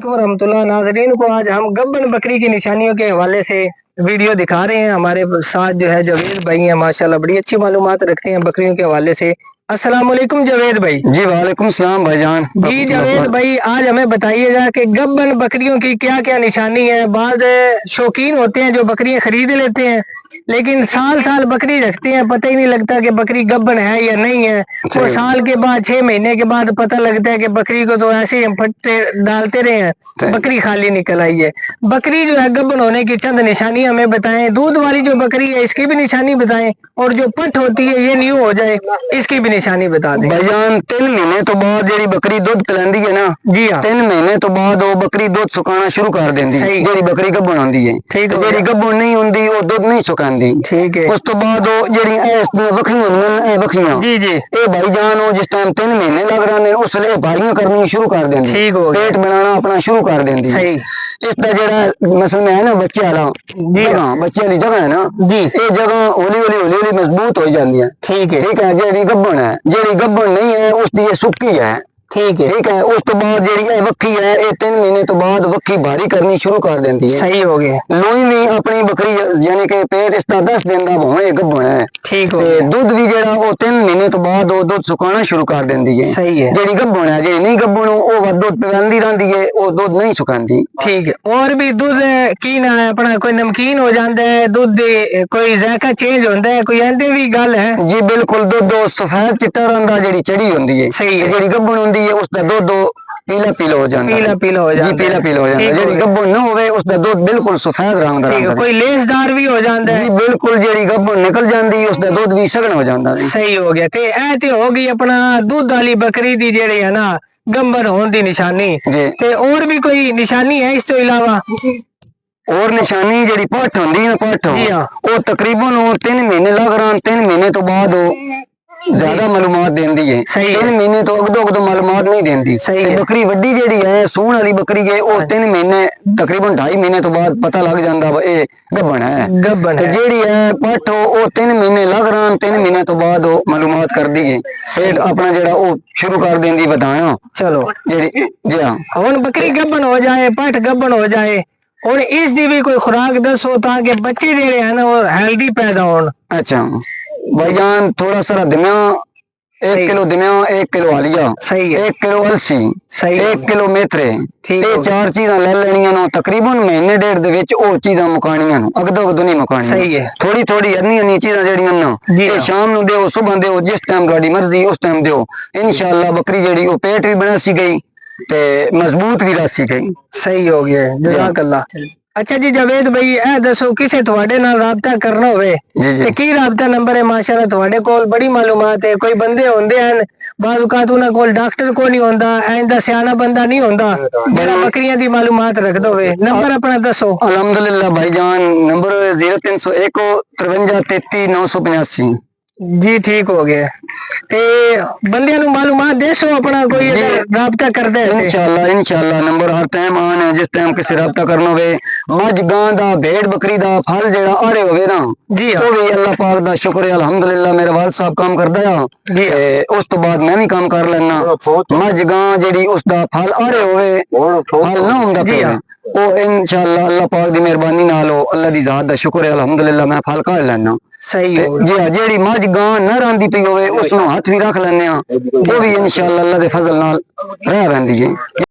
वालेकुम रहमतुल्लाह। नाज़रीन को आज हम गब्बन बकरी की निशानियों के हवाले से वीडियो दिखा रहे हैं। हमारे साथ जो है जवेद भाई हैं, माशाल्लाह बड़ी अच्छी मालूमात रखते हैं बकरियों के हवाले से। अस्सलाम वालेकुम जवेद भाई। जी वालेकुम सलाम भाईजान। जी जवेद भाई, आज हमें बताइएगा कि गब्बन बकरियों की क्या क्या निशानी है। बाद शौकीन होते हैं जो बकरियां खरीद लेते हैं, लेकिन साल साल बकरी रखते हैं, पता ही नहीं लगता कि बकरी गब्बन है या नहीं है। वो साल के बाद 6 महीने के बाद पता लगता है कि बकरी को तो ऐसे ही हम फटते डालते रहे हैं, बकरी खाली निकल आई है। बकरी जो है गब्बन होने की चंद निशानी हमें बताएं। दूध वाली जो बकरी है इसकी भी निशानी बताएं, और जो पट होती है ये न्यू हो जाए इसकी भी निशानी बता दें। भाईजान 3 महीने तो बाद जेडी बकरी दूध पिलांदी है ना, जी हाँ, 3 महीने तो बाद वो बकरी दूध सुकाना शुरू कर देंदी है। जेडी बकरी गब्बन होंदी है, ठीक है। जेडी गब्बन नहीं होंदी वो दूध नहीं सुकांदी, ठीक है। उस तो बाद वो जेडी बकरियां होंदियां ए बकरियां, जी जी, ए भाईजान वो जिस टाइम 3 महीने लग रहे ने उस वे भारियां करनी शुरू कर देंदी, ठीक हो गया, पेट बनाना अपना शुरू कर देंदी। सही। इसदा जेड़ा मसल में है ना बच्चे वाला, जी हां, बच्चे वाली जगह है ना जी, ये जगह हौली हौली मजबूत हो जाती है, ठीक है। ठीक है, जेडी गब्बन है, जेडी गब्बन नहीं है उसकी ये सुक्की है, ठीक है। ठीक है, उस तो बाद जेडी वक्की है ये 3 महीने तो बाद वक्की भारी करनी शुरू कर देती है। सही हो गया। लोई भी अपनी बकरी यानी कि पेट इसका 10 दिन का भावे गब्बन है, ठीक हो गया। दूध भी जेड़ा वो 3 महीने तो बाद वो दूध सुकाना शुरू कर देती है। सही है। जेडी गब्बन है, जेडी नहीं गब्बन वो दूध पिलांदी रहती है, वो दूध नहीं सुकांदी। ठीक है। और भी दूध की ना अपना कोई नमकीन हो जाता है, दूध कोई जायका चेंज होता है, कोई ऐसी भी गल है? जी बिल्कुल, दूध सफेद चिट्टा रंगा जेडी चढ़ी होंदी है। सही है। जेडी गब्बन है उसका दूध पीला पीला हो जाता है, पीला हो जाता है, जी पीला पीला हो जाता है। जेडी गब्बन ना होवे उसका दूध बिल्कुल सफेद रंग दा रहंदा है। कोई लेसदार भी हो जाता है, जी बिल्कुल। जेडी गब्बन निकल जाती है उसका दूध भी सघन हो जाता है। सही हो गया। ते ए ते हो गई अपना दूध वाली बकरी दी जेड़ी है ना गब्बन होने दी निशानी। ते और भी कोई निशानी है इस तो इलावा? और निशानी जेडी पट होंदी है, पट वो तकरीबन 3 महीने लग रहा, 3 महीने तो बाद ज्यादा मालूमात देंदी है। 3 महीने तो अगदो मालूमात नहीं देंदी। सही है। बकरी वड्डी जेडी है सून वाली बकरी है वो 3 महीने तकरीबन 2.5 महीने तो बाद पता लग जाता है गब्बन है, गब्बन है। जेडी है पट वो 3 महीने लग रहा, 3 महीने तो बाद वो मालूमात कर दी है, पेट अपना जेड़ा वो शुरू कर देंदी बताना। चलो जेडी जी हां, हुन बकरी गब्बन हो जाए, पट गब्बन हो जाए, और इसकी भी कोई खुराक दसो ताकि बच्चे जेड़े है ना वो हेल्दी पैदा होन। अच्छा भाईजान, थोड़ा सा दिम्या 1 किलो दिम्या, 1 किलो आलिया, सही है, 1 किलो अलसी, सही, 1 किलो मेथरे, ये 4 चीज़ां ले लेनियां नो। तकरीबन महीने डेढ़ दे विच ओ चीज़ां मुकानियां नो, अगदो नहीं मुकानियां। सही है। थोड़ी थोड़ी अन्नी चीज़ां जेड़ियां ना ये शाम नु दियो, सुबह दियो, जिस टाइम तुहाडी मर्जी उस टाइम दियो। इंशाअल्लाह बकरी जेड़ी ओ पेट भी बना सी गई ते मजबूत भी रह सी गई। सही हो गया, जज़ाकल्लाह। अच्छा जी जवेद भाई, ए दसो किसे थोड़े नाल राबता करना होवे ते की राबता नंबर है? माशाल्लाह थोड़े कोल बड़ी मालूमात है। कोई बंदे होंदे हैं बाज़ औकात उन्हां कोल डॉक्टर को नहीं होंदा, इंदा सियाना बंदा नहीं होंदा जेड़ा बकरियां दी मालूमात रखदा होवे। नंबर अपना दसो। अल्हम्दुलिल्लाह भाईजान, नंबर 0301 53 33 985। जी ठीक हो गया। ते बंदियां नु मालूमात देसो अपना कोई राबता करदे है। इंशाअल्लाह नंबर हर टाइम आन है, जिस टाइम किसी राबता करना होवे। मज गां दा भेड़ बकरी दा फल जेड़ा आड़े होवे ना, जी हां, वो भी अल्लाह पाक दा शुक्र है अल्हम्दुलिल्लाह। मेरे वालिद साहब काम करदा है जी, उस तो बाद मैं भी काम कर लेना। मज गां जेड़ी उसदा फल आड़े होवे, फल ना हुंदा जी हां, वो इंशाअल्लाह अल्लाह पाक दी मेहरबानी नाल अल्लाह दी जात दा शुक्र है अल्हम्दुलिल्लाह मैं फल काढ़ लेना। सही है जी हां। जेड़ी मज गां न रंदी पई होवे उसनु हाथ भी रख लेने, वो भी इंशाअल्लाह अल्लाह दे फजल नाल रह रहिंदी है।